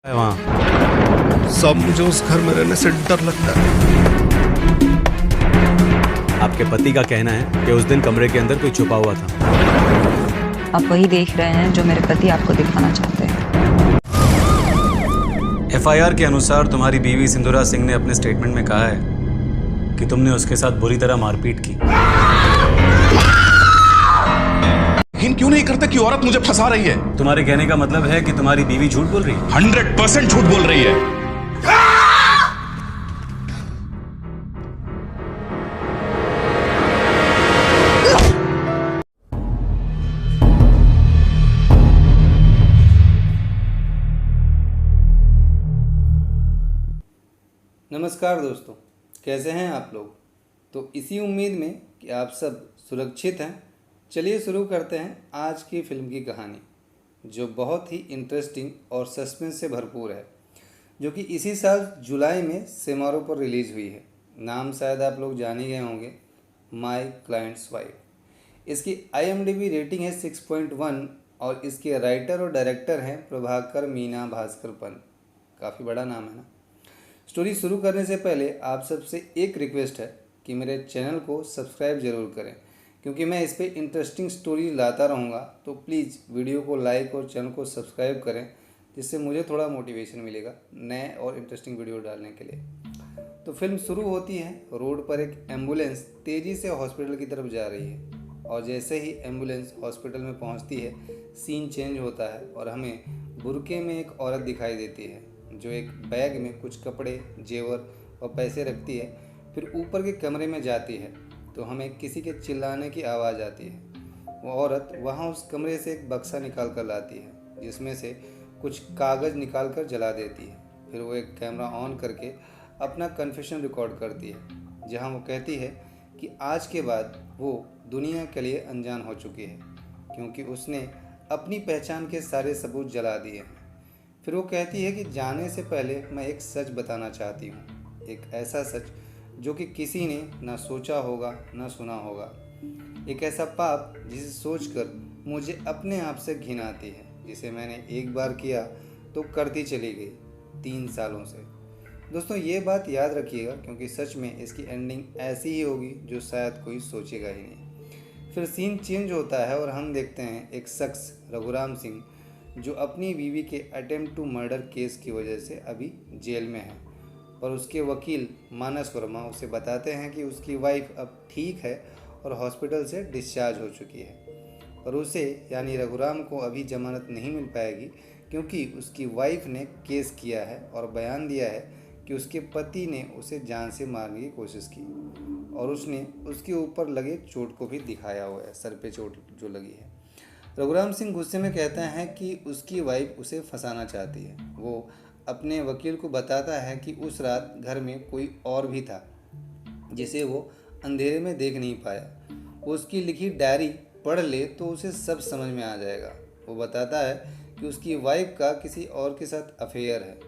है वहाँ। सब मुझे उस घर में रहने से डर लगता है। आपके पति का कहना है कि उस दिन कमरे के अंदर कोई छुपा हुआ था। आप वही देख रहे हैं जो मेरे पति आपको दिखाना चाहते हैं। एफआईआर के अनुसार तुम्हारी बीवी सिंधुरा सिंह ने अपने स्टेटमेंट में कहा है कि तुमने उसके साथ बुरी तरह मारपीट की। यकीन क्यों नहीं करते कि औरत मुझे फंसा रही है? तुम्हारे कहने का मतलब है कि तुम्हारी बीवी झूठ बोल रही है? 100% झूठ बोल रही है। नमस्कार दोस्तों, कैसे हैं आप लोग। तो इसी उम्मीद में कि आप सब सुरक्षित हैं, चलिए शुरू करते हैं आज की फिल्म की कहानी, जो बहुत ही इंटरेस्टिंग और सस्पेंस से भरपूर है, जो कि इसी साल जुलाई में सेमारो पर रिलीज़ हुई है। नाम शायद आप लोग जान ही गए होंगे, माय क्लाइंट्स वाइफ। इसकी IMDb रेटिंग है 6.1 और इसके राइटर और डायरेक्टर हैं प्रभाकर मीना भास्करपन। काफ़ी बड़ा नाम है ना। स्टोरी शुरू करने से पहले आप सबसे एक रिक्वेस्ट है कि मेरे चैनल को सब्सक्राइब ज़रूर करें, क्योंकि मैं इस पर इंटरेस्टिंग स्टोरी लाता रहूँगा। तो प्लीज़ वीडियो को लाइक और चैनल को सब्सक्राइब करें, जिससे मुझे थोड़ा मोटिवेशन मिलेगा नए और इंटरेस्टिंग वीडियो डालने के लिए। तो फिल्म शुरू होती है, रोड पर एक एम्बुलेंस तेज़ी से हॉस्पिटल की तरफ जा रही है, और जैसे ही एम्बुलेंस हॉस्पिटल में पहुँचती है, सीन चेंज होता है और हमें बुर्के में एक औरत दिखाई देती है, जो एक बैग में कुछ कपड़े, जेवर और पैसे रखती है। फिर ऊपर के कमरे में जाती है तो हमें किसी के चिल्लाने की आवाज़ आती है। वो औरत वहाँ उस कमरे से एक बक्सा निकाल कर लाती है, जिसमें से कुछ कागज़ निकाल कर जला देती है। फिर वो एक कैमरा ऑन करके अपना कन्फेशन रिकॉर्ड करती है, जहाँ वो कहती है कि आज के बाद वो दुनिया के लिए अनजान हो चुकी है, क्योंकि उसने अपनी पहचान के सारे सबूत जला दिए हैं। फिर वो कहती है कि जाने से पहले मैं एक सच बताना चाहती हूँ, एक ऐसा सच जो कि किसी ने ना सोचा होगा ना सुना होगा, एक ऐसा पाप जिसे सोचकर मुझे अपने आप से घिन आती है, जिसे मैंने एक बार किया तो करती चली गई 3 सालों से। दोस्तों, ये बात याद रखिएगा, क्योंकि सच में इसकी एंडिंग ऐसी ही होगी जो शायद कोई सोचेगा ही नहीं। फिर सीन चेंज होता है और हम देखते हैं एक शख्स, रघुराम सिंह, जो अपनी बीवी के अटेम्प्ट टू मर्डर केस की वजह से अभी जेल में है। और उसके वकील मानस वर्मा उसे बताते हैं कि उसकी वाइफ अब ठीक है और हॉस्पिटल से डिस्चार्ज हो चुकी है, और उसे यानी रघुराम को अभी जमानत नहीं मिल पाएगी, क्योंकि उसकी वाइफ ने केस किया है और बयान दिया है कि उसके पति ने उसे जान से मारने की कोशिश की, और उसने उसके ऊपर लगे चोट को भी दिखाया हुआ है, सर पे चोट जो लगी है। रघुराम सिंह गुस्से में कहता है कि उसकी वाइफ उसे फंसाना चाहती है। वो अपने वकील को बताता है कि उस रात घर में कोई और भी था, जिसे वो अंधेरे में देख नहीं पाया। वो उसकी लिखी डायरी पढ़ ले तो उसे सब समझ में आ जाएगा। वो बताता है कि उसकी वाइफ का किसी और के साथ अफेयर है।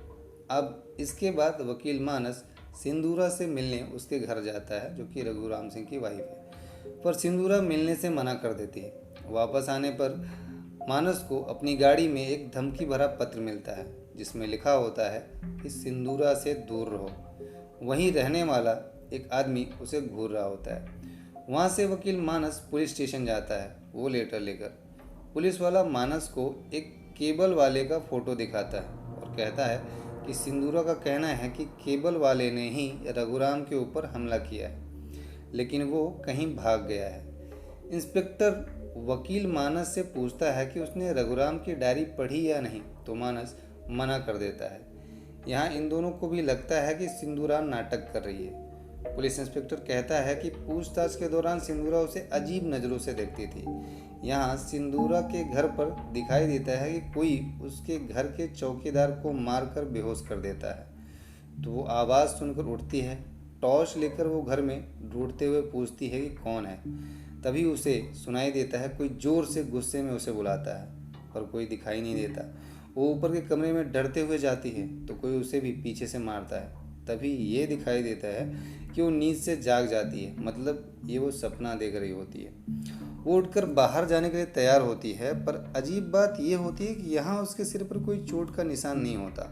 अब इसके बाद वकील मानस सिंदूरा से मिलने उसके घर जाता है, जो कि रघुराम सिंह की वाइफ है, पर सिंदूरा मिलने से मना कर देती है। वापस आने पर मानस को अपनी गाड़ी में एक धमकी भरा पत्र मिलता है, जिसमें लिखा होता है कि सिंदूरा से दूर रहो। वहीं रहने वाला एक आदमी उसे घूर रहा होता है। वहाँ से वकील मानस पुलिस स्टेशन जाता है, वो लेटर लेकर। पुलिस वाला मानस को एक केबल वाले का फ़ोटो दिखाता है और कहता है कि सिंदूरा का कहना है कि केबल वाले ने ही रघुराम के ऊपर हमला किया है, लेकिन वो कहीं भाग गया है। इंस्पेक्टर वकील मानस से पूछता है कि उसने रघुराम की डायरी पढ़ी या नहीं, तो मानस मना कर देता है। यहाँ इन दोनों को भी लगता है कि सिंदूरा नाटक कर रही है। पुलिस इंस्पेक्टर कहता है कि पूछताछ के दौरान सिंदूरा उसे अजीब नज़रों से देखती थी। यहाँ सिंदूरा के घर पर दिखाई देता है कि कोई उसके घर के चौकीदार को मारकर बेहोश कर देता है। तो वो आवाज़ सुनकर उठती है, टॉर्च लेकर वो घर में ढूंढते हुए पूछती है कि कौन है। तभी उसे सुनाई देता है कोई ज़ोर से गुस्से में उसे बुलाता है, पर कोई दिखाई नहीं देता। वो ऊपर के कमरे में डरते हुए जाती है तो कोई उसे भी पीछे से मारता है। तभी ये दिखाई देता है कि वो नींद से जाग जाती है, मतलब ये वो सपना देख रही होती है। वो उठकर बाहर जाने के लिए तैयार होती है, पर अजीब बात ये होती है कि यहाँ उसके सिर पर कोई चोट का निशान नहीं होता।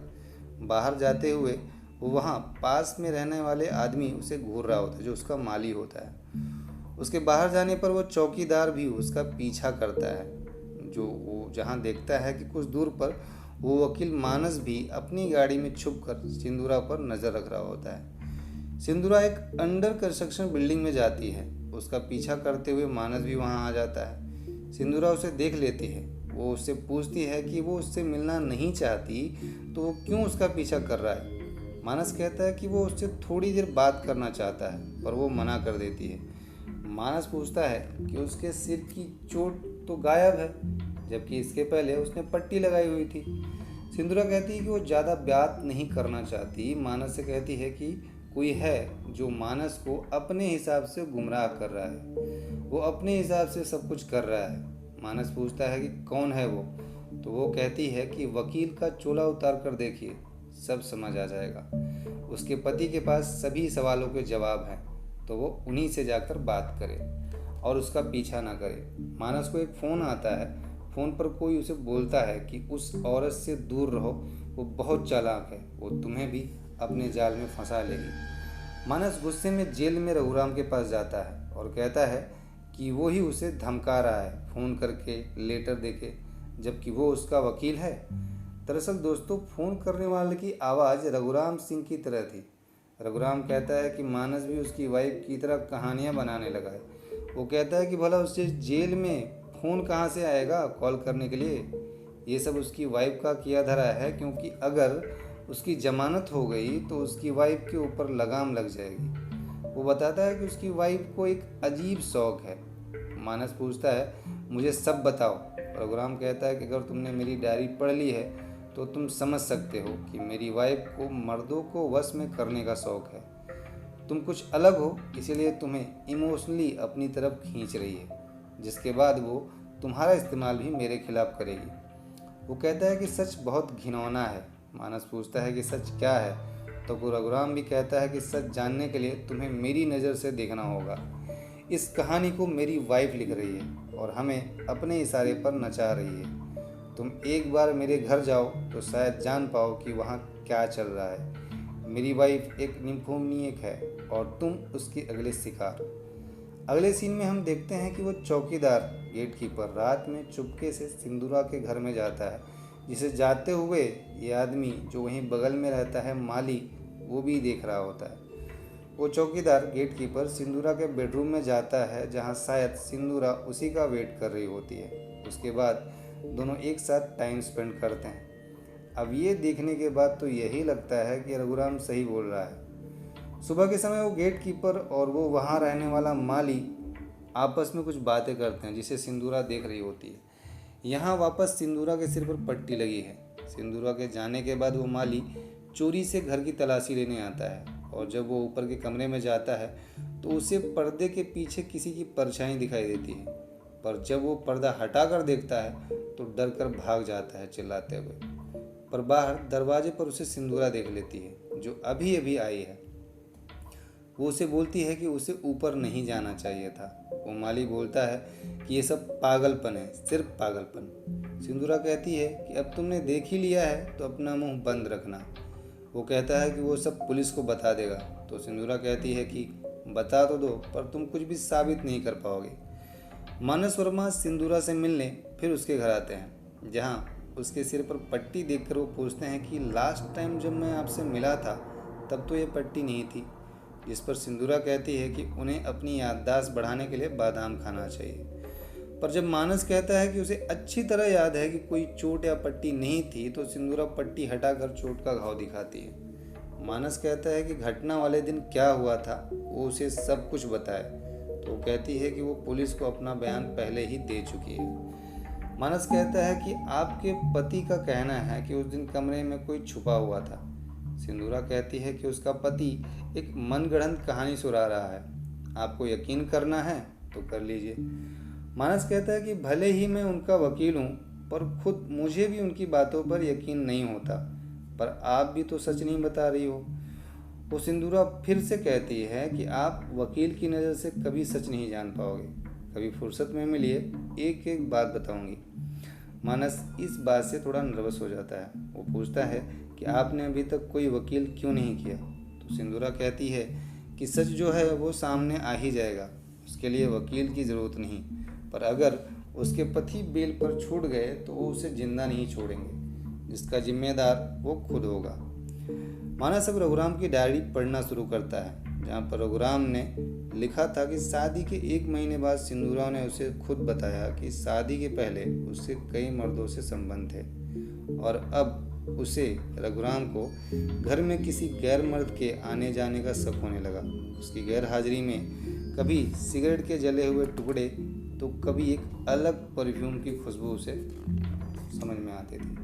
बाहर जाते हुए वो वहाँ पास में रहने वाले आदमी उसे घूर रहा होता है, जो उसका माली होता है। उसके बाहर जाने पर वो चौकीदार भी उसका पीछा करता है, जो वो जहाँ देखता है कि कुछ दूर पर वो वकील मानस भी अपनी गाड़ी में छुपकर सिंदूरा पर नज़र रख रहा होता है। सिंदूरा एक अंडर कंस्ट्रक्शन बिल्डिंग में जाती है। उसका पीछा करते हुए मानस भी वहाँ आ जाता है। सिंदूरा उसे देख लेती है। वो उससे पूछती है कि वो उससे मिलना नहीं चाहती तो वो क्यों उसका पीछा कर रहा है। मानस कहता है कि वो उससे थोड़ी देर बात करना चाहता है, पर वो मना कर देती है। मानस पूछता है कि उसके सिर की चोट तो गायब है, जबकि इसके पहले उसने पट्टी लगाई हुई थी। सिंदूरा कहती है कि वो ज़्यादा बात नहीं करना चाहती। मानस से कहती है कि कोई है जो मानस को अपने हिसाब से गुमराह कर रहा है, वो अपने हिसाब से सब कुछ कर रहा है। मानस पूछता है कि कौन है वो, तो वो कहती है कि वकील का चोला उतार कर देखिए, सब समझ आ जाएगा। उसके पति के पास सभी सवालों के जवाब हैं, तो वो उन्हीं से जाकर बात करे और उसका पीछा ना करे। मानस को एक फ़ोन आता है। फ़ोन पर कोई उसे बोलता है कि उस औरत से दूर रहो, वो बहुत चालाक है, वो तुम्हें भी अपने जाल में फंसा लेगी। मानस गुस्से में जेल में रघुराम के पास जाता है और कहता है कि वो ही उसे धमका रहा है फ़ोन करके, लेटर देके, जबकि वो उसका वकील है। दरअसल दोस्तों, फ़ोन करने वाले की आवाज़ रघुराम सिंह की तरह थी। रघुराम कहता है कि मानस भी उसकी वाइफ की तरह कहानियाँ बनाने लगा है। वो कहता है कि भला उससे जेल में फ़ोन कहाँ से आएगा कॉल करने के लिए। ये सब उसकी वाइफ का किया धरा है, क्योंकि अगर उसकी ज़मानत हो गई तो उसकी वाइफ के ऊपर लगाम लग जाएगी। वो बताता है कि उसकी वाइफ को एक अजीब शौक़ है। मानस पूछता है, मुझे सब बताओ। रघुराम कहता है कि अगर तुमने मेरी डायरी पढ़ ली है तो तुम समझ सकते हो कि मेरी वाइफ को मर्दों को वश में करने का शौक़ है। तुम कुछ अलग हो, इसीलिए तुम्हें इमोशनली अपनी तरफ खींच रही है, जिसके बाद वो तुम्हारा इस्तेमाल भी मेरे खिलाफ करेगी। वो कहता है कि सच बहुत घिनौना है। मानस पूछता है कि सच क्या है, तो रघुराम भी कहता है कि सच जानने के लिए तुम्हें मेरी नज़र से देखना होगा। इस कहानी को मेरी वाइफ लिख रही है और हमें अपने इशारे पर नचा रही है। तुम एक बार मेरे घर जाओ तो शायद जान पाओ कि वहाँ क्या चल रहा है। मेरी वाइफ एक निम्फोनियक है और तुम उसकी अगले शिकार। अगले सीन में हम देखते हैं कि वो चौकीदार गेट कीपर रात में चुपके से सिंदूरा के घर में जाता है, जिसे जाते हुए ये आदमी जो वहीं बगल में रहता है माली, वो भी देख रहा होता है। वो चौकीदार गेट कीपर सिंदूरा के बेडरूम में जाता है, जहाँ शायद सिंदूरा उसी का वेट कर रही होती है। उसके बाद दोनों एक साथ टाइम स्पेंड करते हैं। अब ये देखने के बाद तो यही लगता है कि रघुराम सही बोल रहा है। सुबह के समय वो गेट कीपर और वो वहाँ रहने वाला माली आपस में कुछ बातें करते हैं, जिसे सिंदूरा देख रही होती है। यहाँ वापस सिंदूरा के सिर पर पट्टी लगी है। सिंदूरा के जाने के बाद वो माली चोरी से घर की तलाशी लेने आता है, और जब वो ऊपर के कमरे में जाता है तो उसे पर्दे के पीछे किसी की परछाई दिखाई देती है। पर जब वो पर्दा हटा कर देखता है तो डर कर भाग जाता है चिल्लाते हुए। पर बाहर दरवाजे पर उसे सिंदूरा देख लेती है, जो अभी अभी आई है। वो उसे बोलती है कि उसे ऊपर नहीं जाना चाहिए था। वो माली बोलता है कि ये सब पागलपन है, सिर्फ पागलपन। सिंदूरा कहती है कि अब तुमने देख ही लिया है तो अपना मुंह बंद रखना। वो कहता है कि वो सब पुलिस को बता देगा। तो सिंदूरा कहती है कि बता तो दो, पर तुम कुछ भी साबित नहीं कर पाओगे। मानस वर्मा सिंदूरा से मिलने फिर उसके घर आते हैं, जहाँ उसके सिर पर पट्टी देखकर वो पूछते हैं कि लास्ट टाइम जब मैं आपसे मिला था तब तो ये पट्टी नहीं थी। जिस पर सिंदूरा कहती है कि उन्हें अपनी याददाश्त बढ़ाने के लिए बादाम खाना चाहिए। पर जब मानस कहता है कि उसे अच्छी तरह याद है कि कोई चोट या पट्टी नहीं थी, तो सिंदूरा पट्टी हटाकर चोट का घाव दिखाती है। मानस कहता है कि घटना वाले दिन क्या हुआ था वो उसे सब कुछ बताए, तो वो कहती है कि वो पुलिस को अपना बयान पहले ही दे चुकी है। मानस कहता है कि आपके पति का कहना है कि उस दिन कमरे में कोई छुपा हुआ था। सिंदूरा कहती है कि उसका पति एक मनगढ़ंत कहानी सुना रहा है, आपको यकीन करना है तो कर लीजिए। मानस कहता है कि भले ही मैं उनका वकील हूँ, पर खुद मुझे भी उनकी बातों पर यकीन नहीं होता, पर आप भी तो सच नहीं बता रही हो। वो सिंदूरा फिर से कहती है कि आप वकील की नज़र से कभी सच नहीं जान पाओगे। कभी फुर्सत में मिलिए, एक एक बात बताऊंगी। मानस इस बात से थोड़ा नर्वस हो जाता है। वो पूछता है कि आपने अभी तक कोई वकील क्यों नहीं किया। तो सिंदूरा कहती है कि सच जो है वो सामने आ ही जाएगा, उसके लिए वकील की ज़रूरत नहीं, पर अगर उसके पति बेल पर छूट गए तो वो उसे जिंदा नहीं छोड़ेंगे, जिसका जिम्मेदार वो खुद होगा। मानस अब रघुराम की डायरी पढ़ना शुरू करता है, जहाँ पर रघुराम ने लिखा था कि शादी के 1 महीने बाद सिंदूरा ने उसे खुद बताया कि शादी के पहले उससे कई मर्दों से संबंध थे और अब उसे रघुराम को घर में किसी गैर मर्द के आने जाने का शक होने लगा। उसकी गैर हाजिरी में कभी सिगरेट के जले हुए टुकड़े तो कभी एक अलग परफ्यूम की खुशबू उसे समझ में आती थी।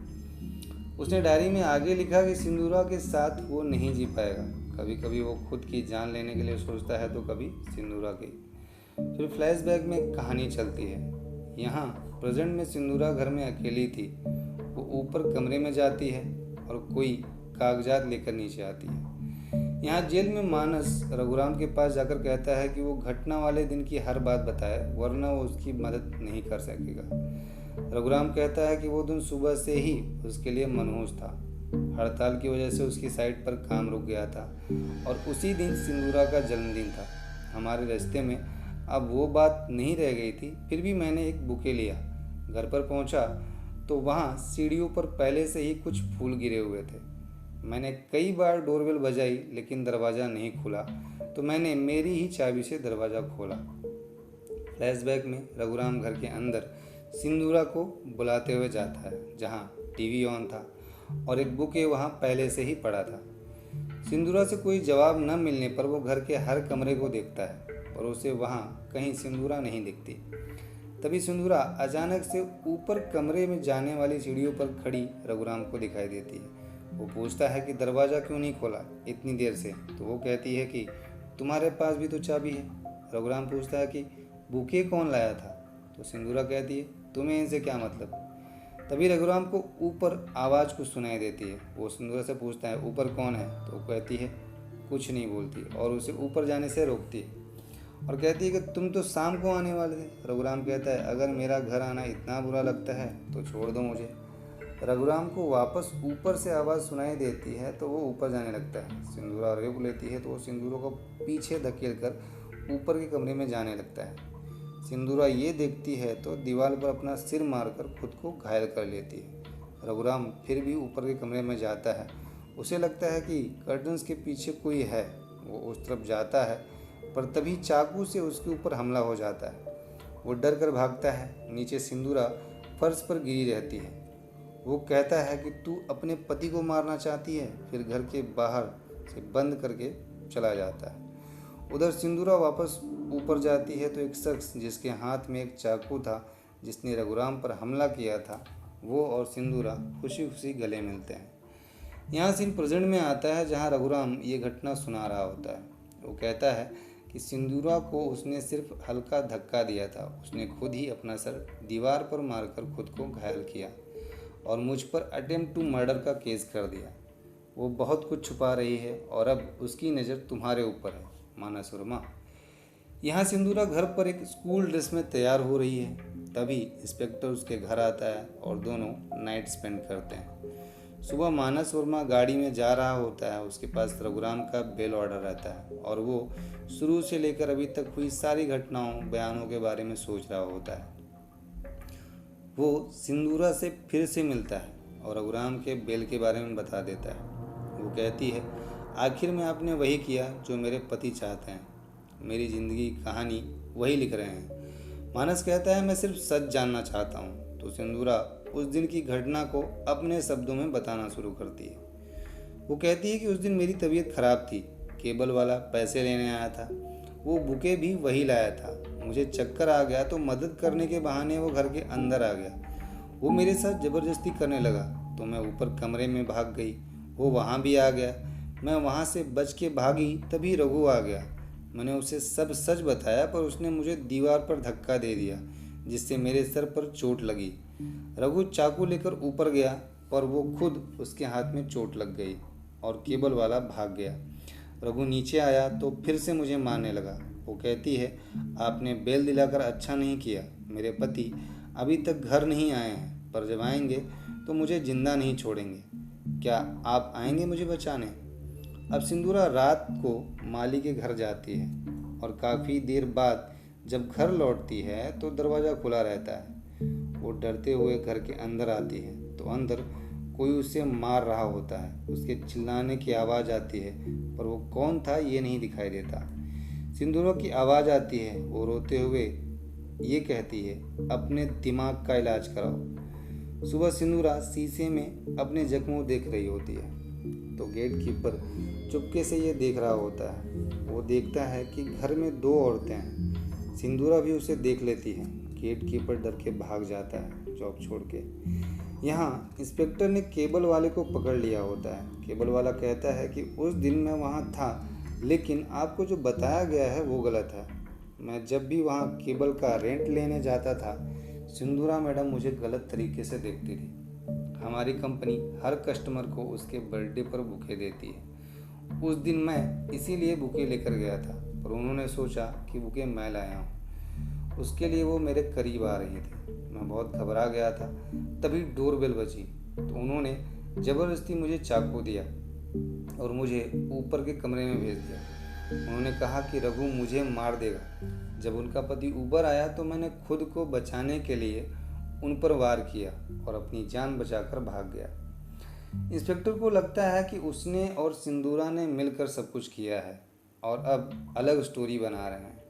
उसने डायरी में आगे लिखा कि सिंदूरा के साथ वो नहीं जी पाएगा। कभी कभी वो खुद की जान लेने के लिए सोचता है तो कभी सिंदूरा की। फिर फ्लैशबैक में कहानी चलती है। यहाँ प्रेजेंट में सिंदूरा घर में अकेली थी। वो ऊपर कमरे में जाती है और कोई कागजात लेकर नीचे आती है। यहाँ जेल में मानस रघुराम के पास जाकर कहता है कि वो घटना वाले दिन की हर बात बताए, वरना वो उसकी मदद नहीं कर सकेगा। रघुराम कहता है कि वो दिन सुबह से ही उसके लिए मनहूस था। हड़ताल की वजह से उसकी साइट पर काम रुक गया था और उसी दिन सिंदूरा का जन्मदिन था। हमारे रास्ते में अब वो बात नहीं रह गई थी, फिर भी मैंने एक बुके लिया। घर पर पहुंचा तो वहाँ सीढ़ियों पर पहले से ही कुछ फूल गिरे हुए थे। मैंने कई बार डोरबेल बजाई लेकिन दरवाज़ा नहीं खुला, तो मैंने मेरी ही चाबी से दरवाज़ा खोला। फ्लैशबैक में रघुराम घर के अंदर सिंदूरा को बुलाते हुए जाता है, जहाँ टीवी ऑन था और एक बुके वहाँ पहले से ही पड़ा था। सिंदूरा से कोई जवाब न मिलने पर वो घर के हर कमरे को देखता है, पर उसे वहाँ कहीं सिंदूरा नहीं दिखती। तभी सिंदूरा अचानक से ऊपर कमरे में जाने वाली सीढ़ियों पर खड़ी रघुराम को दिखाई देती है। वो पूछता है कि दरवाज़ा क्यों नहीं खोला इतनी देर से, तो वो कहती है कि तुम्हारे पास भी तो चाबी है। रघुराम पूछता है कि बुके कौन लाया था, तो सिंदूरा कहती है तुम्हें इनसे क्या मतलब। तभी रघुराम को ऊपर आवाज़ कुछ सुनाई देती है। वो सिंदूरा से पूछता है ऊपर कौन है, तो वो कहती है कुछ नहीं बोलती और उसे ऊपर जाने से रोकती है और कहती है कि तुम तो शाम को आने वाले थे। रघुराम कहता है अगर मेरा घर आना इतना बुरा लगता है तो छोड़ दो मुझे। रघुराम को वापस ऊपर से आवाज़ सुनाई देती है तो वो ऊपर जाने लगता है। सिंदूरा रोक लेती है तो वो सिंदूरा को पीछे धकेल कर ऊपर के कमरे में जाने लगता है। सिंदूरा ये देखती है तो दीवार पर अपना सिर मारकर खुद को घायल कर लेती है। रघुराम फिर भी ऊपर के कमरे में जाता है। उसे लगता है कि कर्टन्स के पीछे कोई है। वो उस तरफ जाता है पर तभी चाकू से उसके ऊपर हमला हो जाता है। वो डर कर भागता है। नीचे सिंदूरा फर्श पर गिरी रहती है। वो कहता है कि तू अपने पति को मारना चाहती है, फिर घर के बाहर से बंद करके चला जाता है। उधर सिंदूरा वापस ऊपर जाती है तो एक शख्स जिसके हाथ में एक चाकू था, जिसने रघुराम पर हमला किया था, वो और सिंदूरा खुशी खुशी गले मिलते हैं। यहाँ सीन प्रेजेंट में आता है जहाँ रघुराम ये घटना सुना रहा होता है। वो कहता है कि सिंदूरा को उसने सिर्फ हल्का धक्का दिया था। उसने खुद ही अपना सर दीवार पर मारकर खुद को घायल किया और मुझ पर अटेम्प्ट टू मर्डर का केस कर दिया। वो बहुत कुछ छुपा रही है और अब उसकी नज़र तुम्हारे ऊपर है मानस वर्मा। यहाँ सिंदूरा घर पर एक स्कूल ड्रेस में तैयार हो रही है। तभी इंस्पेक्टर उसके घर आता है और दोनों नाइट स्पेंड करते हैं। सुबह मानस वर्मा गाड़ी में जा रहा होता है। उसके पास रघुराम का बेल ऑर्डर रहता है और वो शुरू से लेकर अभी तक हुई सारी घटनाओं बयानों के बारे में सोच रहा होता है। वो सिंदूरा से फिर से मिलता है और रघुराम के बेल के बारे में बता देता है। वो कहती है आखिर में आपने वही किया जो मेरे पति चाहते हैं। मेरी ज़िंदगी कहानी वही लिख रहे हैं। मानस कहता है मैं सिर्फ सच जानना चाहता हूँ। तो सिंदूरा उस दिन की घटना को अपने शब्दों में बताना शुरू करती है। वो कहती है कि उस दिन मेरी तबीयत खराब थी। केबल वाला पैसे लेने आया था। वो बुके भी वही लाया था। मुझे चक्कर आ गया तो मदद करने के बहाने वो घर के अंदर आ गया। वो मेरे साथ ज़बरदस्ती करने लगा तो मैं ऊपर कमरे में भाग गई। वो वहाँ भी आ गया। मैं वहाँ से बच के भागी, तभी रघु आ गया। मैंने उसे सब सच बताया पर उसने मुझे दीवार पर धक्का दे दिया, जिससे मेरे सर पर चोट लगी। रघु चाकू लेकर ऊपर गया पर वो खुद उसके हाथ में चोट लग गई और केबल वाला भाग गया। रघु नीचे आया तो फिर से मुझे मारने लगा। वो कहती है आपने बेल दिलाकर अच्छा नहीं किया। मेरे पति अभी तक घर नहीं आए हैं, पर जब आएंगे तो मुझे जिंदा नहीं छोड़ेंगे। क्या आप आएंगे मुझे बचाने? अब सिंदूरा रात को माली के घर जाती है और काफ़ी देर बाद जब घर लौटती है तो दरवाज़ा खुला रहता है। वो डरते हुए घर के अंदर आती है तो अंदर कोई उसे मार रहा होता है। उसके चिल्लाने की आवाज़ आती है पर वो कौन था ये नहीं दिखाई देता। सिंदूरा की आवाज़ आती है, वो रोते हुए ये कहती है, अपने दिमाग का इलाज कराओ। सुबह सिंदूरा शीशे में अपने जख्मों देख रही होती है तो गेट कीपर चुपके से ये देख रहा होता है। वो देखता है कि घर में 2 औरतें हैं। सिंदूरा भी उसे देख लेती है। गेट कीपर डर के भाग जाता है जॉब छोड़ के। यहाँ इंस्पेक्टर ने केबल वाले को पकड़ लिया होता है। केबल वाला कहता है कि उस दिन मैं वहाँ था लेकिन आपको जो बताया गया है वो गलत है। मैं जब भी वहाँ केबल का रेंट लेने जाता था सिंदूरा मैडम मुझे गलत तरीके से देखती थी। हमारी कंपनी हर कस्टमर को उसके बर्थडे पर बुके देती है। उस दिन मैं इसीलिए बुके लेकर गया था पर उन्होंने सोचा कि बुके मैं लाया हूँ। उसके लिए वो मेरे करीब आ रही थी। मैं बहुत घबरा गया था। तभी डोरबेल बजी तो उन्होंने ज़बरदस्ती मुझे चाकू दिया और मुझे ऊपर के कमरे में भेज दिया। उन्होंने कहा कि रघु मुझे मार देगा। जब उनका पति ऊपर आया तो मैंने खुद को बचाने के लिए उन पर वार किया और अपनी जान बचाकर भाग गया। इंस्पेक्टर को लगता है कि उसने और सिंदूरा ने मिलकर सब कुछ किया है और अब अलग स्टोरी बना रहे हैं।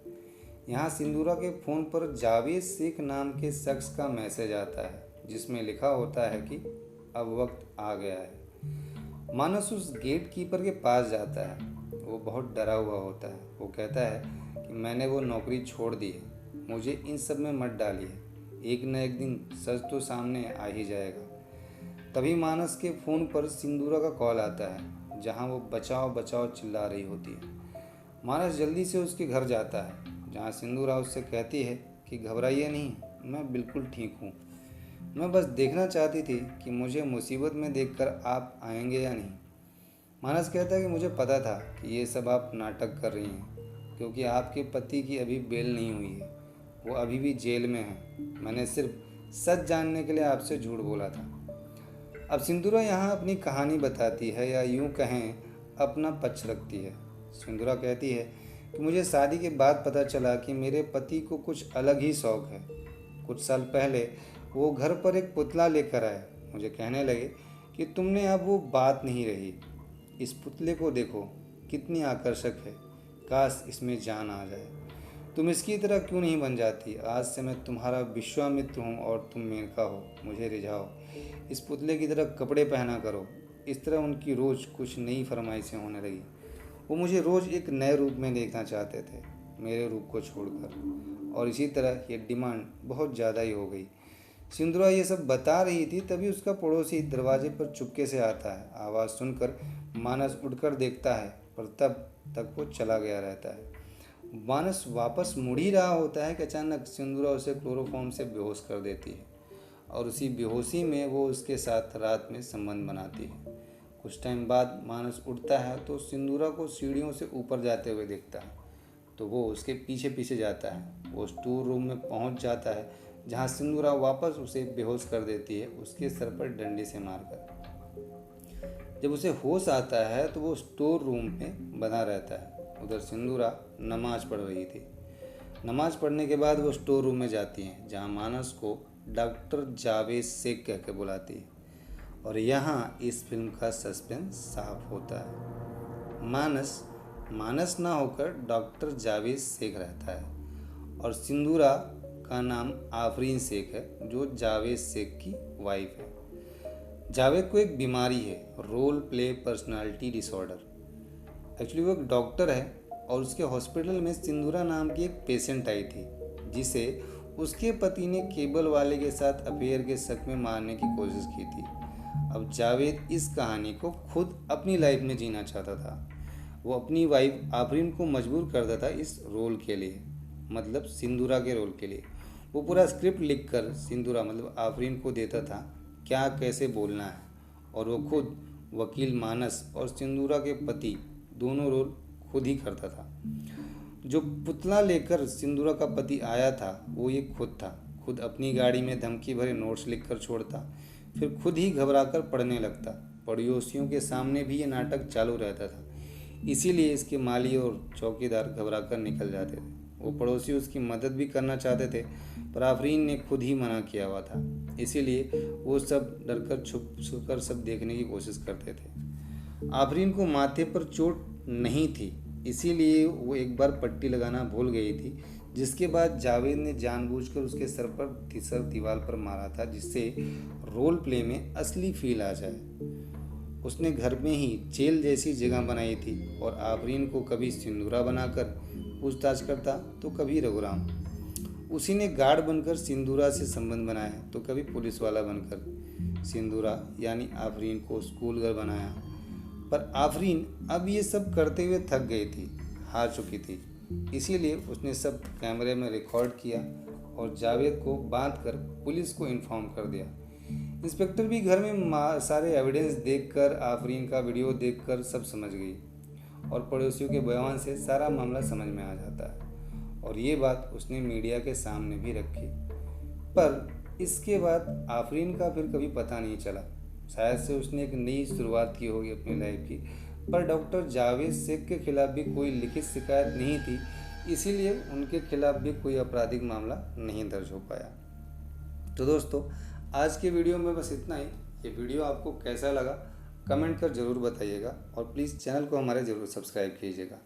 यहाँ सिंदूरा के फ़ोन पर जावेद शेख नाम के शख्स का मैसेज आता है जिसमें लिखा होता है कि अब वक्त आ गया है। मानस उस गेट कीपर के पास जाता है। वो बहुत डरा हुआ होता है। वो कहता है कि मैंने वो नौकरी छोड़ दी है, मुझे इन सब में मत डालिए, एक न एक दिन सच तो सामने आ ही जाएगा। तभी मानस के फ़ोन पर सिंदूरा का कॉल आता है जहां वो बचाओ बचाओ चिल्ला रही होती है। मानस जल्दी से उसके घर जाता है जहां सिंदूरा उससे कहती है कि घबराइए नहीं, मैं बिल्कुल ठीक हूँ। मैं बस देखना चाहती थी कि मुझे मुसीबत में देखकर आप आएंगे या नहीं। मानस कहता है कि मुझे पता था कि ये सब आप नाटक कर रही हैं क्योंकि आपके पति की अभी बेल नहीं हुई है, वो अभी भी जेल में है। मैंने सिर्फ सच जानने के लिए आपसे झूठ बोला था। अब सिंदूरा यहाँ अपनी कहानी बताती है या यूँ कहें अपना पक्ष रखती है। सिंदूरा कहती है कि मुझे शादी के बाद पता चला कि मेरे पति को कुछ अलग ही शौक़ है। कुछ साल पहले वो घर पर एक पुतला लेकर आए। मुझे कहने लगे कि तुमने अब वो बात नहीं रही, इस पुतले को देखो कितनी आकर्षक है, काश इसमें जान आ जाए। तुम इसकी तरह क्यों नहीं बन जाती? आज से मैं तुम्हारा विश्वामित्र हूँ और तुम मेनका हो, मुझे रिझाओ। इस पुतले की तरह कपड़े पहना करो। इस तरह उनकी रोज़ कुछ नई फरमाइशें होने लगी। वो मुझे रोज़ एक नए रूप में देखना चाहते थे, मेरे रूप को छोड़कर, और इसी तरह ये डिमांड बहुत ज़्यादा ही हो गई। सिंदूरा ये सब बता रही थी तभी उसका पड़ोसी दरवाजे पर चुपके से आता है। आवाज़ सुनकर मानस उठकर देखता है पर तब तक वो चला गया रहता है। मानस वापस मुड़ ही रहा होता है कि अचानक सिंदूरा उसे क्लोरोफॉर्म से बेहोश कर देती है और उसी बेहोशी में वो उसके साथ रात में संबंध बनाती है। कुछ टाइम बाद मानस उठता है तो सिंदूरा को सीढ़ियों से ऊपर जाते हुए देखता है तो वो उसके पीछे पीछे जाता है। वो स्टोर रूम में पहुंच जाता है जहां सिंदूरा वापस उसे बेहोश कर देती है, उसके सर पर डंडे से मारकर। जब उसे होश आता है तो वो स्टोर रूम में बना रहता है। उधर सिंदूरा नमाज पढ़ रही थी। नमाज पढ़ने के बाद वो स्टोर रूम में जाती हैं जहां मानस को डॉक्टर जावेद शेख कह के बुलाती है और यहाँ इस फिल्म का सस्पेंस साफ होता है। मानस ना होकर डॉक्टर जावेद शेख रहता है और सिंदूरा का नाम आफरीन शेख है जो जावेद शेख की वाइफ है। जावेद को एक बीमारी है, role play personality disorder. Actually वो एक डॉक्टर है और उसके हॉस्पिटल में सिंदूरा नाम की एक पेशेंट आई थी जिसे उसके पति ने केबल वाले के साथ अफेयर के शक में मारने की कोशिश की थी। अब जावेद इस कहानी को खुद अपनी लाइफ में जीना चाहता था। वो अपनी वाइफ आफरीन को मजबूर करता था इस रोल के लिए, मतलब सिंदूरा के रोल के लिए। वो पूरा स्क्रिप्ट लिखकर सिंदूरा मतलब आफरीन को देता था क्या कैसे बोलना है और वो खुद वकील मानस और सिंदूरा के पति दोनों रोल खुद ही करता था। जो पुतला लेकर सिंदूरा का पति आया था वो ये खुद था। खुद अपनी गाड़ी में धमकी भरे नोट्स लिखकर छोड़ता, फिर खुद ही घबराकर पढ़ने लगता। पड़ोसियों के सामने भी ये नाटक चालू रहता था। इसीलिए इसके माली और चौकीदार घबरा कर निकल जाते थे। वो पड़ोसी उसकी मदद भी करना चाहते थे, पर आफरीन ने खुद ही मना किया हुआ था। इसीलिए वो सब डरकर छुप छुप कर सब देखने की कोशिश करते थे। आफरीन को माथे पर चोट नहीं थी, इसीलिए वो एक बार पट्टी लगाना भूल गई थी, जिसके बाद जावेद ने जानबूझकर उसके सर पर दीवार पर मारा था, जिससे रोल प्ले में असली फील आ जाए। उसने घर में ही जेल जैसी जगह बनाई थी और आफरीन को कभी सिंदूरा बनाकर पूछताछ करता तो कभी रघुराम। उसी ने गार्ड बनकर सिंदूरा से संबंध बनाया तो कभी पुलिस वाला बनकर सिंदूरा यानी आफरीन को स्कूल गर्ल बनाया। पर आफरीन अब ये सब करते हुए थक गई थी, हार चुकी थी। इसीलिए उसने सब कैमरे में रिकॉर्ड किया और जावेद को बांधकर पुलिस को इन्फॉर्म कर दिया। इंस्पेक्टर भी घर में सारे एविडेंस देखकर, आफरीन का वीडियो देखकर सब समझ गई और पड़ोसियों के बयान से सारा मामला समझ में आ जाता है। और ये बात उसने मीडिया के सामने भी रखी। पर इसके बाद आफरीन का फिर कभी पता नहीं चला। शायद से उसने एक नई शुरुआत की होगी अपनी लाइफ की। पर डॉक्टर जावेद शेख के खिलाफ भी कोई लिखित शिकायत नहीं थी, इसीलिए उनके खिलाफ भी कोई आपराधिक मामला नहीं दर्ज हो पाया। तो दोस्तों, आज के वीडियो में बस इतना ही। ये वीडियो आपको कैसा लगा कमेंट कर ज़रूर बताइएगा और प्लीज़ चैनल को हमारे ज़रूर सब्सक्राइब कीजिएगा।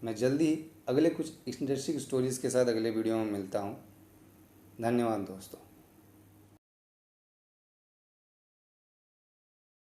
मैं जल्दी ही अगले कुछ इंटरेस्टिंग स्टोरीज़ के साथ अगले वीडियो में मिलता हूँ। धन्यवाद दोस्तों।